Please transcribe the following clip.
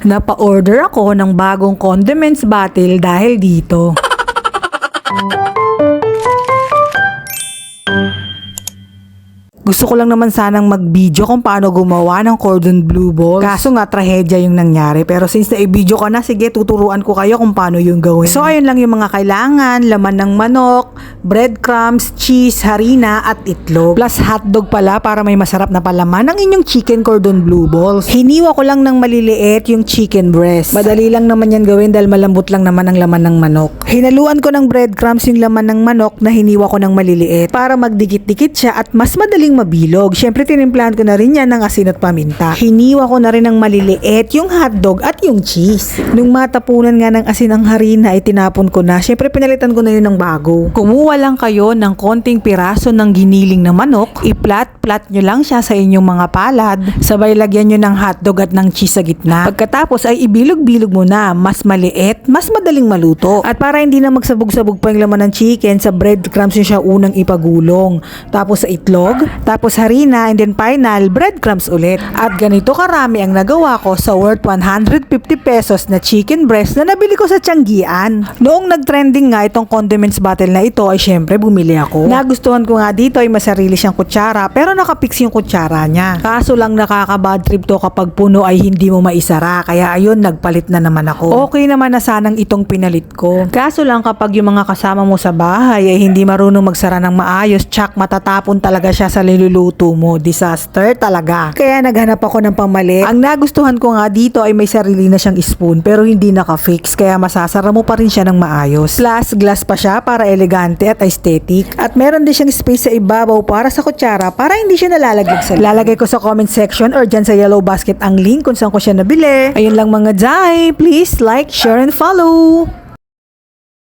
Napa-order ako ng bagong condiments bottle dahil dito. Gusto ko lang naman sanang mag-video kung paano gumawa ng cordon bleu balls. Kaso nga, trahedya yung nangyari. Pero since na-video ko na, sige, tuturuan ko kayo kung paano yung gawin. So, ayun lang yung mga kailangan. Laman ng manok, breadcrumbs, cheese, harina, at itlog. Plus hotdog pala para may masarap na palaman ng inyong chicken cordon bleu balls. Hiniwa ko lang ng maliliit yung chicken breast. Madali lang naman yan gawin dahil malambot lang naman ang laman ng manok. Hinaluan ko ng breadcrumbs yung laman ng manok na hiniwa ko ng maliliit para magdikit-dikit siya at mas madaling mabilog. Syempre, tinimplahan ko na rin yan ng asin at paminta. Hiniwa ko na rin ng maliliit yung hotdog at yung cheese. Nung matapunan nga ng asin ang harina, ay tinapon ko na. Syempre, pinalitan ko na yun ng bago. Kumuha lang kayo ng konting piraso ng giniling na manok. I-plat nyo lang siya sa inyong mga palad. Sabay lagyan nyo ng hotdog at ng cheese sa gitna. Pagkatapos ay ibilog-bilog mo na. Mas maliit, mas madaling maluto. At para hindi na magsabog-sabog pa yung laman ng chicken, sa breadcrumbs nyo siya unang ipagulong. Tapos sa itlog, tapos harina, and then final, breadcrumbs ulit. At ganito karami ang nagawa ko sa worth 150 pesos na chicken breast na nabili ko sa Tianggian. Noong nag-trending nga itong condiments bottle na ito, ay syempre bumili ako. Nagustuhan ko nga dito ay masarili siyang kutsara, pero nakapix yung kutsara niya. Kaso lang nakaka-bad trip to kapag puno ay hindi mo maisara, kaya ayun, nagpalit na naman ako. Okay naman na sanang itong pinalit ko. Kaso lang kapag yung mga kasama mo sa bahay ay hindi marunong magsara ng maayos, tsak matatapon talaga siya sa niluluto mo. Disaster talaga. Kaya naghanap ako ng pamalit. Ang nagustuhan ko nga dito ay may sarili na siyang spoon pero hindi naka-fix, kaya masasara mo pa rin siya ng maayos. Plus, glass pa siya para elegante at aesthetic. At meron din siyang space sa ibabaw para sa kutsara para hindi siya nalalaglag sa lalagay ko sa comment section or dyan sa yellow basket ang link kung saan ko siya nabili. Ayun lang mga Jai. Please like, share, and follow.